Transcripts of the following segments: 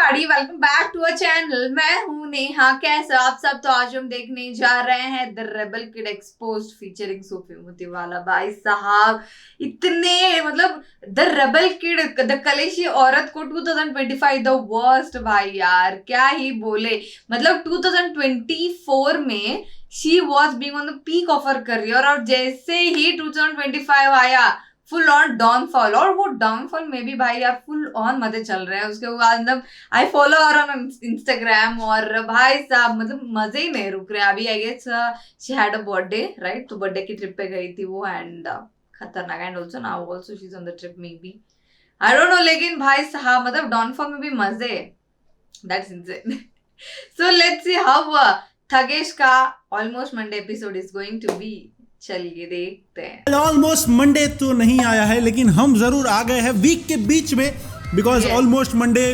Everybody, welcome back to a channel. मैं हूं नेहा। कैसे आप सब? तो आज हम देखने जा रहे हैं the rebel kid exposed featuring Sufi Motiwala. भाई साहब इतने मतलब द रेबल किड, द कलेशी औरत को 2025 द वर्स्ट। भाई यार क्या ही बोले। मतलब 2024 में she was being on the peak of her career और जैसे ही 2025 आया फुल ऑन डाउनफॉल। और वो डाउनफॉल में भी भाई यार फुल ऑन मजे चल रहे हैं उसके बाद। मतलब I follow her on Instagram और भाई साहब मतलब मजे ही नहीं रुक रहे। अभी I guess she had a birthday right, तो बर्थडे की ट्रिप पे गई थी वो एंड खतरनाक। And also now also she is on the trip maybe, I don't know. लेकिन भाई साहब मतलब डाउनफॉल में भी मजे, that's insane. So let's see how Thugesh का almost Monday episode is going to be. चलिए देखते हैं। ऑलमोस्ट मंडे तो नहीं आया है लेकिन हम जरूर आ गए हैं वीक के बीच में, बिकॉज ऑलमोस्ट मंडे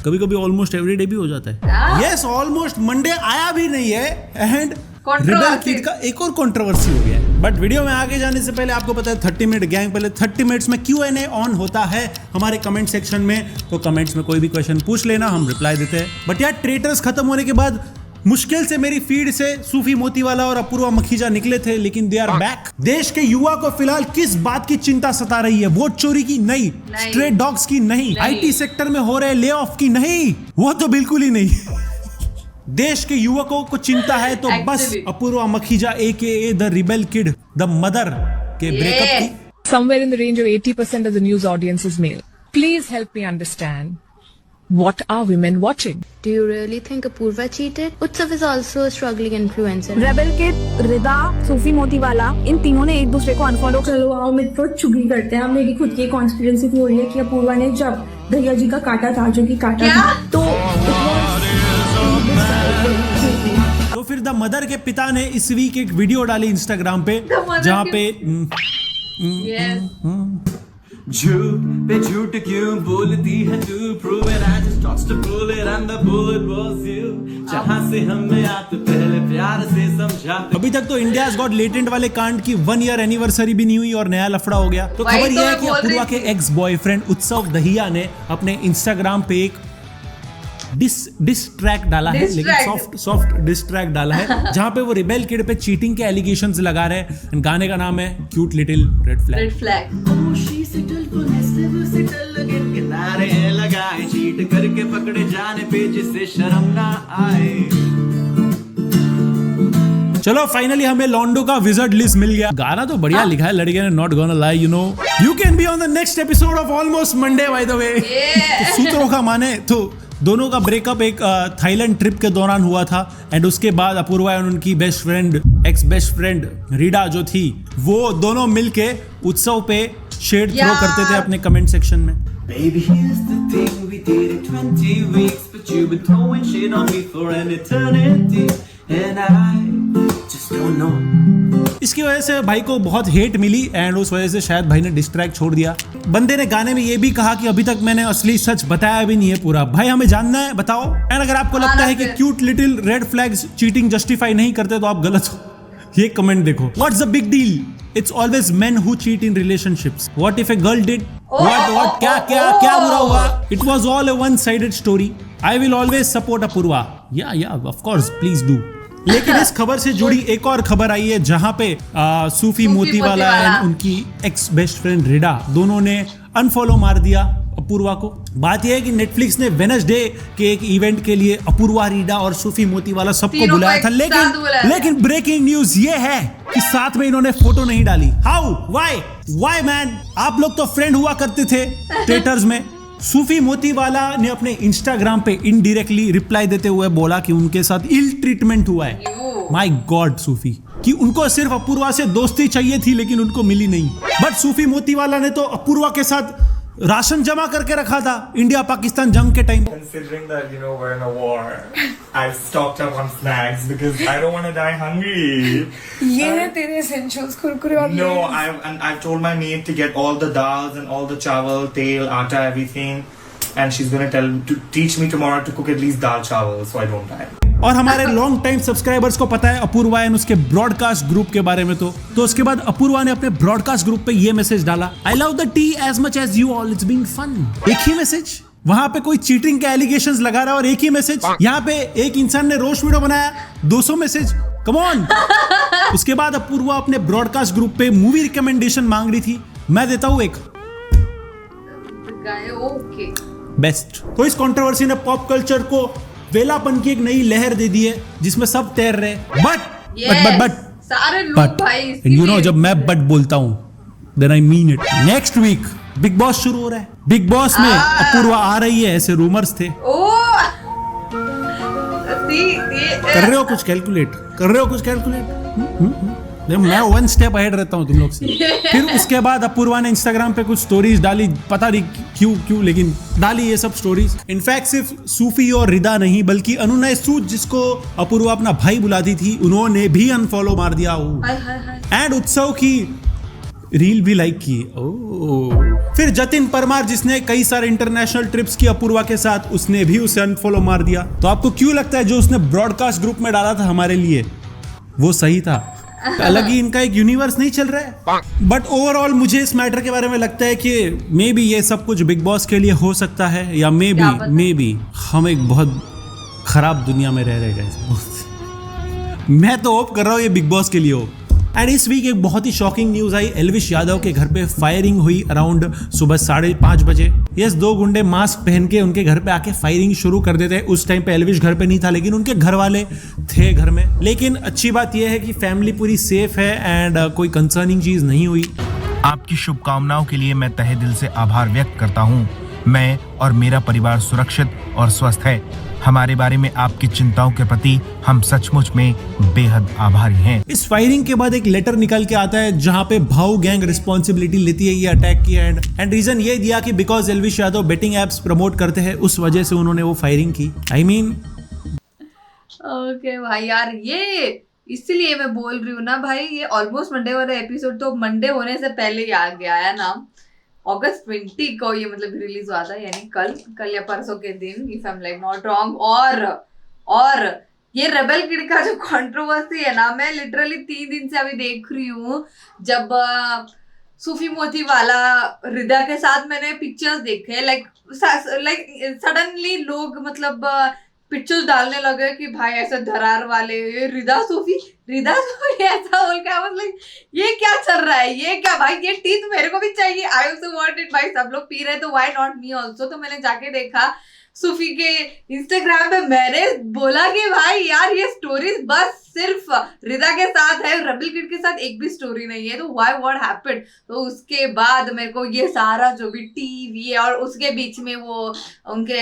कभी कभी ऑलमोस्ट एवरीडे भी हो जाता है। यस, ऑलमोस्ट मंडे आया भी नहीं है एंड रेबल किड का एक और कंट्रोवर्सी हो गया है। बट वीडियो में आगे जाने से पहले आपको पता है 30 मिनट गैंग, पहले 30 मिनट्स में Q&A ऑन होता है हमारे कमेंट सेक्शन में। तो कमेंट्स में कोई भी क्वेश्चन पूछ लेना, हम रिप्लाई देते हैं। बट यार ट्रेटर्स खत्म होने के बाद मुश्किल से मेरी फीड से सूफी मोतीवाला और अपूर्वा मखीजा निकले थे, लेकिन दे आर बैक। देश के युवा को फिलहाल किस बात की चिंता सता रही है? वोट चोरी की नहीं, स्ट्रे डॉग्स की नहीं, आईटी सेक्टर में हो रहे ले ऑफ की नहीं, वो तो बिल्कुल ही नहीं। देश के युवकों को चिंता है तो बस Apoorva Makhija AKA the rebel kid, the mother के ब्रेकअप की। Somewhere in the range of 80% of the news audience is male. Please help me understand. What are women watching? Do you really think Apurva cheated? Utsav is also a struggling influencer. Rebel kid, Rida, Sufi Motiwala, इन तीनों ने एक दूसरे को unfollow. चलो आओ मित्रों चुगली करते हैं। मेरी खुद की कॉन्स्पिरेसी थी हो रही है कि अपूर्वा ने जब भैया जी का काटा था, जो कि काटा था, तो फिर द मदर के पिता ने इस वीक एक वीडियो डाली इंस्टाग्राम पे जहाँ पे झूठ पे झूठ क्यों बोलती है तू? Prove it, I just touched the bullet and the bullet was you. जहाँ से हमने आते पहले प्यार से समझाते। अभी तक तो इंडियाज गॉट लेटेंट वाले कांड की 1 ईयर एनिवर्सरी भी नहीं हुई और नया लफड़ा हो गया। तो खबर यह है कि अपूर्वा के एक्स बॉयफ्रेंड उत्सव दहिया ने अपने इंस्टाग्राम पे एक डिस ट्रैक डाला है, लेकिन सॉफ्ट डिस ट्रैक डाला है जहां पे वो रिबेल किड पे चीटिंग के एलिगेशंस लगा रहे हैं। गाने का नाम है क्यूट लिटिल रेड फ्लैग। लगाए चीट करके पकड़े जाने पे जिससे शर्म ना आए। चलो फाइनली हमें लॉन्डो का विजर्ड लिस्ट मिल गया। गाना तो बढ़िया लिखा है लड़के ने, not gonna lie, you know you can be on the next episode of almost Monday by the way. सूत्रों का माने तो दोनों का ब्रेकअप एक थाईलैंड ट्रिप के दौरान हुआ था एंड उसके बाद अपूर्वा और उनकी best friend, ex best friend Rida जो थी, वो दोनों मिलके उत्सव पे शेड थ्रो करते थे अपने कमेंट सेक्शन में। Baby, here's the thing, we did it 20 weeks, but you've been throwing shit on me for an eternity, and I just don't know. इसकी वजह से भाई को बहुत हेट मिली एंड उस वजह से शायद भाई ने डिस्ट्रैक्ट छोड़ दिया। बंदे ने गाने में ये भी कहा कि अभी तक मैंने असली सच बताया भी नहीं है पूरा। भाई हमें जानना है, बताओ। एंड अगर आपको लगता है कि cute little red flags cheating justify नहीं करते तो आप गलत हो। ये कमेंट देखो, what's the big deal? It's always men who cheat in relationships. What if a girl did? What? क्या बुरा हुआ? It was all a one-sided story. I will always support Apurva. Yeah, of course, please do. लेकिन इस खबर से जुड़ी एक और खबर आई है जहां पे सूफी मोतीवाला एंड उनकी एक्स बेस्ट फ्रेंड रिडा दोनों ने अनफॉलो मार दिया अपूर्वा को। बात यह है कि नेटफ्लिक्स ने वेडनेसडे के एक इवेंट के लिए अपूर्वा, रीडा और सूफी मोतीवाला सबको बुलाया था, लेकिन ब्रेकिंग न्यूज ये है कि साथ में इन्होंने फोटो नहीं डाली। हाउ? Why man? आप लोग तो फ्रेंड हुआ करते थे थिएटर्स में। सूफी मोतीवाला ने अपने इंस्टाग्राम पे इनडायरेक्टली रिप्लाई देते हुए बोला कि उनके साथ इल ट्रीटमेंट हुआ है। माय गॉड सूफी, कि उनको सिर्फ अपूर्वा से दोस्ती चाहिए थी लेकिन उनको मिली नहीं। बट सूफी मोतीवाला ने तो अपूर्वा के साथ राशन जमा करके रखा था इंडिया पाकिस्तान जंग के time. Considering that we're in a war, I've stocked up on snacks because I don't want to die hungry. ये है तेरे essentials कुरकुरे और No, I've told my maid to get all the dals and all the chawal, tel, atta, everything, and she's gonna teach me tomorrow to cook at least dal chawal so I don't die. और हमारे long time subscribers को पता है Apoorva and उसके broadcast group के बारे में। तो उसके बाद अपूर्वा ने अपने ब्रॉडकास्ट ग्रुप पे ये मैसेज डाला, I love the tea as much as you all, it's being fun. एक ही मैसेज वहां पे कोई चीटिंग के एलिगेशंस लगा रहा है और एक ही मैसेज। यहाँ पे एक इंसान ने रोस्ट वीडियो बनाया, 200 मैसेज, कम ऑन। उसके बाद अपूर्वा अपने ब्रॉडकास्ट ग्रुप पे मूवी रिकमेंडेशन मांग रही थी, मैं देता हूं एक ओके बेस्ट। तो इस कंट्रोवर्सी ने पॉप कल्चर को वेलापन की एक नई लहर दे दी है जिसमें सब तैर रहे हैं। बट सारे लोग भाई यू नो जब मैं बट बोलता हूं then I mean it. Next week Bigg Boss शुरू हो रहा है। बिग बॉस में अपूर्वा आ रही है, ऐसे रूमर्स थे। कर रहे हो कुछ कैलकुलेट? मैं 1 स्टेप अहेड रहता हूं तुम लोग से। फिर उसके बाद अपूर्वा ने इंस्टाग्राम पे कुछ स्टोरीज डाली, पता नहीं क्यों लेकिन डाली ये सब स्टोरीज। इनफैक्ट सिर्फ सूफी और रिदा नहीं बल्कि अनुनय सूद, जिसको अपूर्वा अपना भाई बुलाती थी, उन्होंने भी अनफॉलो मार दिया। एंड उत्सव की रील भी लाइक की। फिर जतिन परमार, जिसने कई सारे इंटरनेशनल ट्रिप्स की अपूर्वा के साथ, उसने भी उसे अनफॉलो मार दिया। तो आपको क्यों लगता है जो उसने ब्रॉडकास्ट ग्रुप में डाला था हमारे लिए वो सही था? अलग ही इनका एक यूनिवर्स नहीं चल रहा है। बट ओवरऑल मुझे इस मैटर के बारे में लगता है कि मे बी ये सब कुछ बिग बॉस के लिए हो सकता है, या मे बी हम एक बहुत खराब दुनिया में रह रहे हैं। मैं तो होप कर रहा हूँ ये बिग बॉस के लिए हो। एंड इस वीक एक बहुत ही शॉकिंग न्यूज आई। एल्विश यादव के घर पे फायरिंग हुई अराउंड सुबह 5:30 बजे। यस, 2 गुंडे मास्क पहन के उनके घर पे आके फायरिंग शुरू कर देते। उस टाइम पे एल्विश घर पे नहीं था, लेकिन उनके घर वाले थे घर में। लेकिन अच्छी बात यह है कि फैमिली पूरी सेफ है एंड कोई कंसर्निंग चीज नहीं हुई। आपकी शुभकामनाओं के लिए मैं तहे दिल से आभार व्यक्त करता हूँ। मैं और मेरा परिवार सुरक्षित और स्वस्थ है। हमारे बारे में आपकी चिंताओं के प्रति हम सचमुच में बेहद आभारी हैं। इस फायरिंग के बाद एक लेटर निकल के आता है जहां पे भाऊ गैंग रिस्पॉन्सिबिलिटी लेती है ये अटैक की। एंड रीजन ये दिया कि because Elvish Yadav betting apps promote करते हैं, उस वजह से उन्होंने वो फायरिंग की। आई मीन ओके भाई यार, ये इसलिए मैं बोल रही हूँ ना भाई, ये ऑलमोस्ट मंडे वाला एपिसोड तो मंडे होने से पहले ही आ गया है ना। अगस्त 20 को ये मतलब रिलीज हुआ था, यानी कल या परसों के दिन, if I am like not wrong. और ये रेबल किड का जो कंट्रोवर्सी है ना, मैं लिटरली 3 दिन से अभी देख रही हूँ। जब सूफी मोती वाला रिदा के साथ मैंने पिक्चर्स देखे, लाइक सडनली लोग मतलब पिक्चर्स डालने लगे कि भाई ऐसे दरार वाले रिदा सूफी ऐसा बोल के, मतलब ये क्या चल रहा है, ये क्या भाई, ये टी तो मेरे को भी चाहिए। आई ऑल्सो वांट इट भाई, सब लोग पी रहे तो व्हाई नॉट मी ऑल्सो। तो मैंने जाके देखा सूफी के इंस्टाग्राम पे, मैंने बोला कि भाई यार ये स्टोरीज बस सिर्फ रिदा के साथ है, रेबल किड के साथ एक भी स्टोरी नहीं है, तो व्हाई व्हाट हैपेंड। तो उसके बाद मेरे को ये सारा जो भी टीवी है, और उसके बीच में वो उनके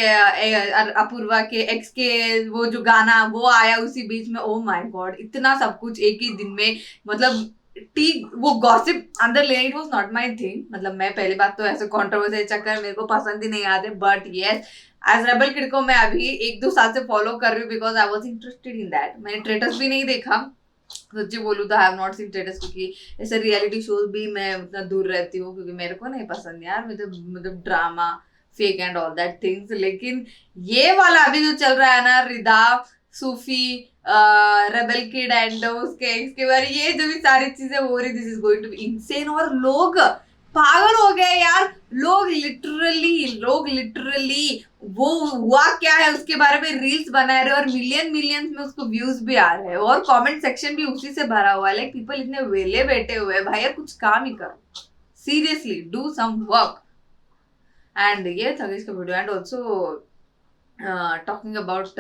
अपूर्वा के एक्स के वो जो गाना वो आया उसी बीच में। ओ माय गॉड, इतना सब कुछ एक ही दिन में, मतलब वो गॉसिप अंदर लेना, it was not my thing. मतलब मैं पहली बात तो ऐसे कंट्रोवर्सी चक्कर मेरे को पसंद ही नहीं आते, but yes as rebel kid को मैं अभी 1-2 साल से फॉलो कर रही हूँ because I was interested in that. मैंने ट्रेटस भी नहीं देखा, सच्ची बोलूँ तो आई हैव नॉट सीन ट्रेटस, क्योंकि ऐसे रियलिटी शोज भी मैं उतना दूर रहती हूँ क्योंकि मेरे को नहीं पसंद यार, मतलब drama fake and all that things. लेकिन ये वाला अभी जो चल रहा है ना, Rida Sufi rebel kid and उसके एक्स के बारे, ये जो भी सारी चीजें हो रही, this is going to be insane. और लोग पागल हो गए यार, लोग लिटरली वो हुआ क्या है उसके बारे में रील्स बना रहे, और मिलियंस में उसको व्यूज भी आ रहे हैं, और कमेंट सेक्शन भी उसी से भरा हुआ है। लाइक पीपल इतने वेले बैठे हुए हैं भाई, यार कुछ काम ही करो, seriously do some work. And ये था इसका video. And also talking about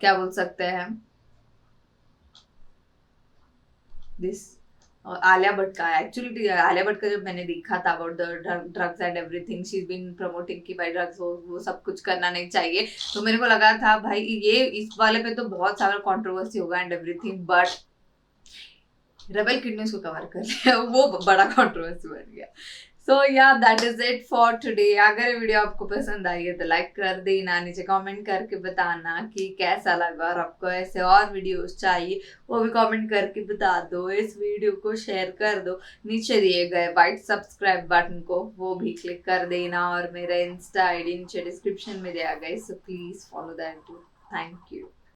क्या बोल सकते हैं, दिस आलिया भट्ट का। एक्चुअली आलिया भट्ट का जब मैंने देखा था about the drugs and everything, she is been promoting कि भाई ड्रग्स वो सब कुछ करना नहीं चाहिए, तो मेरे को लगा था भाई ये इस वाले पे तो बहुत सारा कंट्रोवर्सी होगा and everything, but rebel kid ने उसको कवर कर लिया, वो बड़ा कंट्रोवर्सी बन गया। सो या that is it for today. अगर ये वीडियो आपको पसंद आई है तो लाइक कर देना, नीचे कमेंट करके बताना कि कैसा लगा, और आपको ऐसे और वीडियोस चाहिए वो भी कमेंट करके बता दो। इस वीडियो को शेयर कर दो, नीचे दिए गए व्हाइट सब्सक्राइब बटन को वो भी क्लिक कर देना, और मेरा इंस्टा आईडी नीचे डिस्क्रिप्शन में दिया गया, so please follow that too. Thank you.